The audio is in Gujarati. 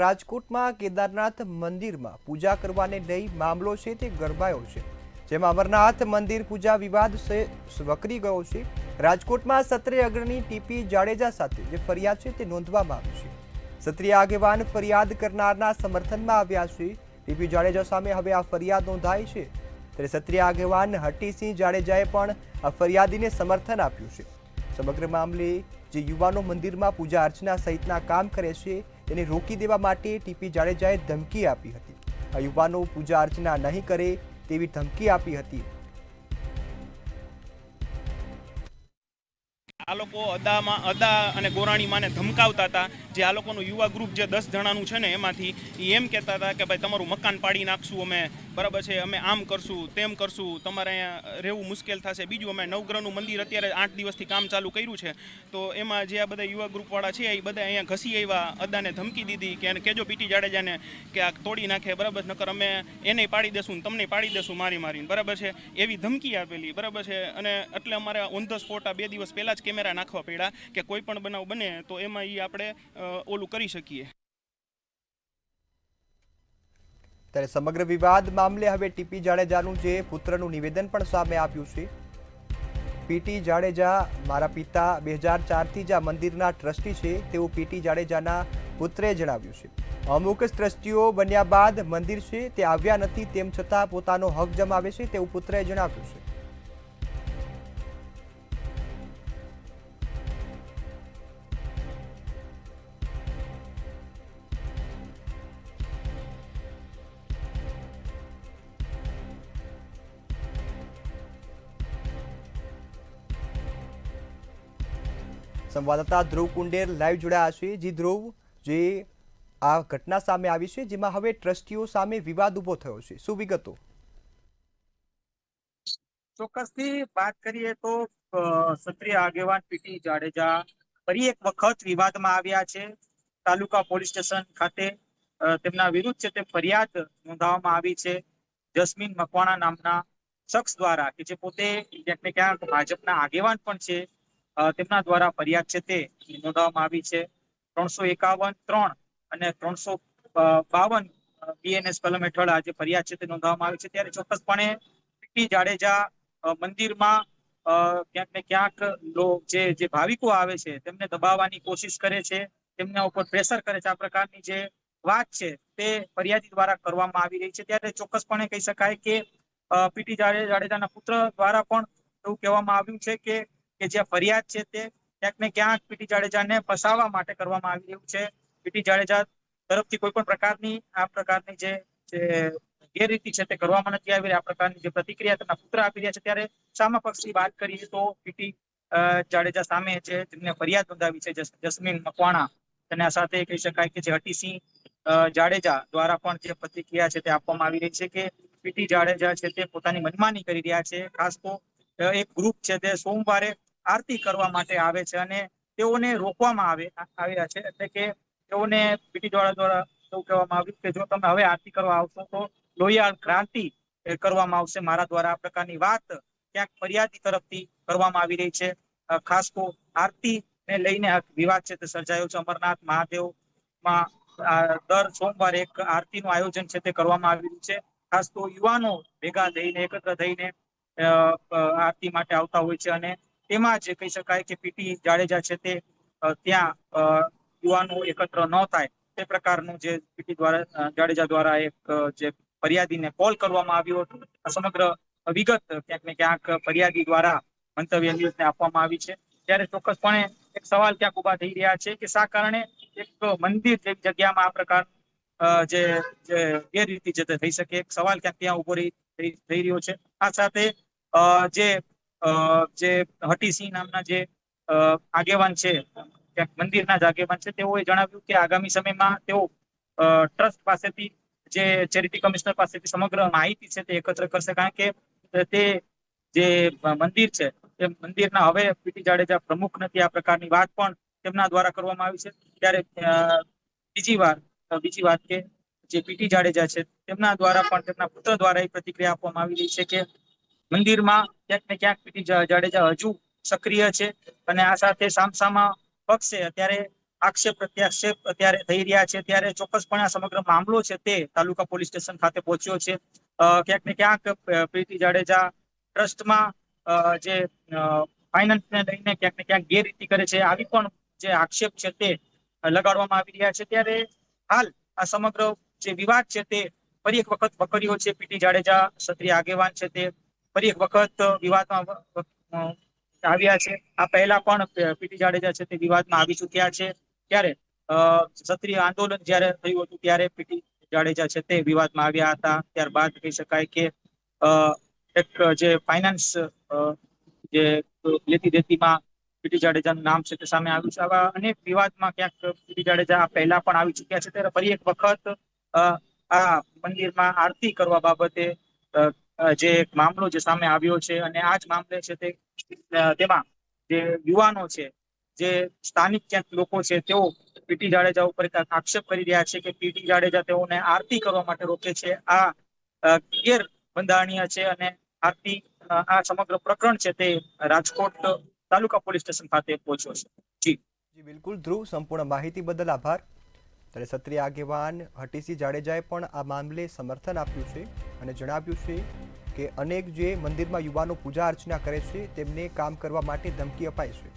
રાજકોટમાં કેદારનાથ મંદિરમાં પૂજા કરવાને લઈ મામલો છે તે ગરમાયો છે, જેમાં અમરનાથ મંદિર પૂજા વિવાદ વકરી ગયો છે। રાજકોટમાં ક્ષત્રિય અગ્રણી ટીપી જાડેજા સાથે જે ફરિયાદ છે તે નોંધવામાં આવી છે। ક્ષત્રિય આગેવાન ફરિયાદ કરનારના સમર્થનમાં આવ્યા છે। ટીપી જાડેજા સામે હવે આ ફરિયાદ નોંધાઈ છે, ત્યારે ક્ષત્રિય આગેવાન હટીસિંહ જાડેજાએ પણ આ ફરિયાદીને સમર્થન આપ્યું છે। સમગ્ર મામલે જે યુવાનો મંદિરમાં પૂજા અર્ચના સહિતના કામ કરે છે તેને રોકી દેવા માટે ટીપી જાડેજાએ ધમકી આપી હતી। આ યુવાનો પૂજા અર્ચના નહીં કરે તેવી ધમકી આપી હતી। આ લોકો અદા અને ગોરાણીમાંને ધમકાવતા હતા। જે આ લોકોનું યુવા ગ્રુપ જે 10 જણાનું છે ને એમાંથી એમ કહેતા હતા કે ભાઈ તમારું મકાન પાડી નાખશું અમે, બરાબર છે, અમે આમ કરશું તેમ કરશું, તમારે અહીંયા રહેવું મુશ્કેલ થશે। બીજું અમે નવગ્રહનું મંદિર અત્યારે 8 દિવસથી કામ ચાલુ કર્યું છે, તો એમાં જે આ બધા યુવા ગ્રુપવાળા છે એ બધા અહીંયા ઘસી આવ્યા, અદાને ધમકી દીધી કે એને કહેજો પીટી જાડેજાને કે આ તોડી નાખે, બરાબર, નકર અમે એને પાડી દેશું ને તમને પાડી દેશું મારીને, બરાબર છે, એવી ધમકી આપેલી, બરાબર છે। અને એટલે અમારે ઓન ધ સ્પોટ આ 2 દિવસ પહેલાં જ કેમેરા નાખવા પડ્યા કે કોઈ પણ બનાવ બને તો એમાં એ આપણે ઓલું કરી શકીએ। ત્યારે સમગ્ર વિવાદ મામલે હવે ટીપી જાડેજાનું જે પુત્રનું નિવેદન પણ સામે આવ્યું છે। પીટી જાડેજા મારા પિતા 2004થી જ આ મંદિરના ટ્રસ્ટી છે તેવું પીટી જાડેજાના પુત્રે જણાવ્યું છે। અમુક ટ્રસ્ટીઓ બન્યા બાદ મંદિર છે તે આવ્યા નથી, તેમ છતાં પોતાનો હક જમાવે છે તેવું પુત્રએ જણાવ્યું છે। સંવાદદાતા ધ્રુવ કુંડેર લાઈવ જોડાયા છે। જી ધ્રુવ, જે આ ઘટના સામે આવી છે જેમાં હવે ટ્રસ્ટીઓ સામે વિવાદ ઉભો થયો છે, શું વિગતો? ચોક્કસથી વાત કરીએ તો ક્ષત્રિય આગેવાન પીટી જાડેજા ફરી એક વખત વિવાદમાં આવ્યા છે। તાલુકા પોલીસ સ્ટેશન ખાતે તેમના વિરુદ્ધ છે તે ફરિયાદ નોંધાવવામાં આવી છે જસ્મીન મકવાણા નામના શખ્સ દ્વારા, કે જે પોતે ક્યાંક ને ક્યાંક ભાજપના આગેવાન પણ છે। તેમના દ્વારા ફરિયાદ છે તે નોંધાવવામાં આવી છે। 351(3) અને 352 બીએનએસ કલમ હેઠળ આજે ફરિયાદ છે તે નોંધાવવામાં આવી છે। ત્યારે ચોક્કસપણે પીટી જાડેજા મંદિરમાં ક્યાંક ને ક્યાંક જે ભાવિકો આવે છે તેમને દબાવવાની કોશિશ કરે છે, તેમના ઉપર પ્રેશર કરે છે। આ પ્રકારની જે વાત છે તે ફરિયાદી દ્વારા કરવામાં આવી રહી છે। ત્યારે ચોક્કસપણે કહી શકાય કે પીટી જાડેજાના પુત્ર દ્વારા પણ એવું કહેવામાં આવ્યું છે કે જે ફરિયાદ છે તે ક્યાંક ને ક્યાંક પીટી જાડેજાને ફસાવવા માટે કરવામાં આવી રહ્યું છે। પીટી જાડેજા તરફથી કોઈ પણ પ્રકારની આ પ્રકારની જે ગેરરીતિ છે તે કરવામાં નથી આવી, આ પ્રકારની જે પ્રતિક્રિયા તેમના પુત્ર આપી રહ્યા છે। ત્યારે સામા પક્ષની વાત કરીએ તો પીટી જાડેજા સામે છે તેમને ફરિયાદ નોંધાવી છે જસ્મીન મકવાણા, અને આ સાથે કહી શકાય કે જે હટીસિંહ જાડેજા દ્વારા પણ જે પ્રતિક્રિયા છે તે આપવામાં આવી રહી છે કે પીટી જાડેજા છે તે પોતાની મનમાની કરી રહ્યા છે। ખાસ તો એક ગ્રુપ છે તે સોમવારે આરતી કરવા માટે આવે છે અને તેઓને રોકવામાં આવ્યા છે, એટલે કે તેઓને પીટી દ્વારા એવું કહેવામાં આવ્યું કે જો તમે હવે આરતી કરવા આવશો તો લોહિયાળ ક્રાંતિ કરવામાં આવશે મારા દ્વારા। આ પ્રકારની વાત ક્યાંક ફરિયાદી તરફથી કરવામાં આવી રહી છે। ખાસ તો આરતી ને લઈને વિવાદ છે તે સર્જાયો છે। અમરનાથ મહાદેવમાં દર સોમવારે એક આરતીનું આયોજન છે તે કરવામાં આવી રહ્યું છે। ખાસ તો યુવાનો ભેગા થઈને એકત્ર થઈને આરતી માટે આવતા હોય છે, અને તેમાં જ કહી શકાય કે પીટી જાડેજા છે તે ત્યાં યુવાનો એકત્ર ન થાય તે પ્રકારનું જે પીટી જાડેજા દ્વારા એક જે ફરિયાદીને કોલ કરવામાં આવ્યો હતો, સમગ્ર વિગત ક્યાંક ને ક્યાંક ફરિયાદી દ્વારા મંતવ્ય ન્યૂઝને આપવામાં આવી છે। ત્યારે ચોક્કસપણે એક સવાલ ક્યાંક ઉભા થઈ રહ્યા છે કે શા કારણે એક મંદિર જેવી જગ્યામાં આ પ્રકાર જે ગેરરીતિ છે તે થઈ શકે, એક સવાલ ક્યાંક ત્યાં ઉભો થઈ રહ્યો છે। આ સાથે જે હટીસિંહ નામના જે આગેવાન છે, ક્યાંક મંદિરના જ આગેવાન છે, તેઓએ જણાવ્યું કે આગામી સમયમાં તેઓ ટ્રસ્ટ પાસેથી જે ચેરિટી કમિશનર પાસેથી સમગ્ર માહિતી છે તે એકત્ર કરશે, કારણ કે તે જે મંદિર છે તે મંદિરના હવે પીટી જાડેજા પ્રમુખ નથી, આ પ્રકારની વાત પણ તેમના દ્વારા કરવામાં આવી છે। ત્યારે બીજી વાત કે જે પીટી જાડેજા છે તેમના દ્વારા પણ તેમના પુત્ર દ્વારા એ પ્રતિક્રિયા આપવામાં આવી રહી છે કે મંદિરમાં ક્યાંક ને ક્યાંક પીટી જાડેજા હજુ સક્રિય છે, અને આ સાથે સામસામા પક્ષ છે અત્યારે આક્ષેપ પ્રત્યાક્ષેપ અત્યારે થઈ રહ્યા છે, ત્યારે ચોક્કસપણે આ સમગ્ર મામલો છે તે તાલુકા પોલીસ સ્ટેશન ખાતે પહોંચ્યો છે. ક્યાંક ને ક્યાંક પ્રીતિ જાડેજા ટ્રસ્ટમાં જે ફાઇનાન્સને લઈને ક્યાંક ને ક્યાંક ગેરરીતિ કરે છે, આવી પણ જે આક્ષેપ છે તે લગાડવામાં આવી રહ્યા છે. ત્યારે હાલ આ સમગ્ર જે વિવાદ છે તે ફરી એક વખત વકર્યો છે. પીટી જાડેજા ક્ષત્રિય આગેવાન છે તે ફરી એક વખત વિવાદમાં આવ્યા છે. આ પહેલા પણ પીટી જાડેજા છે તે વિવાદમાં આવી ચુક્યા છે. ત્યારે ક્ષત્રિય આંદોલન જ્યારે થયું હતું ત્યારે પીટી જાડેજા છે તે વિવાદમાં આવ્યા હતા. ત્યારબાદ કહી શકાય કે એક જે ફાઇનાન્સ જે લેતી દેતીમાં પીટી જાડેજાનું નામ છે તે સામે આવ્યું છે. આવા અનેક વિવાદમાં ક્યાંક પીટી જાડેજા પહેલા પણ આવી ચુક્યા છે. ત્યારે ફરી એક વખત આ મંદિરમાં આરતી કરવા બાબતે જે એક મામલો જે સામે આવ્યો છે, અને આ જ મામલે છે તે તેમાં જે યુવાનો છે, જે સ્થાનિક ક્યાંક લોકો છે, તેઓ પીટી જાડેજા ઉપર આક્ષેપ કરી રહ્યા છે કે પીટી જાડેજા તેઓને આરતી કરવા માટે રોકે છે. આ ગેરબંધારણીય છે અને આરતી આ સમગ્ર પ્રકરણ છે તે રાજકોટ તાલુકા પોલીસ સ્ટેશન ખાતે પહોંચ્યો છે. જી બિલકુલ ધ્રુવ, સંપૂર્ણ માહિતી બદલ આભાર. ત્યારે ક્ષત્રિય આગેવાન હટીસિંહ જાડેજાએ પણ આ મામલે સમર્થન આપ્યું છે અને જણાવ્યું છે કે અનેક જે મંદિરમાં યુવાનો પૂજા અર્ચના કરે છે તેમને કામ કરવા માટે ધમકી અપાય છે.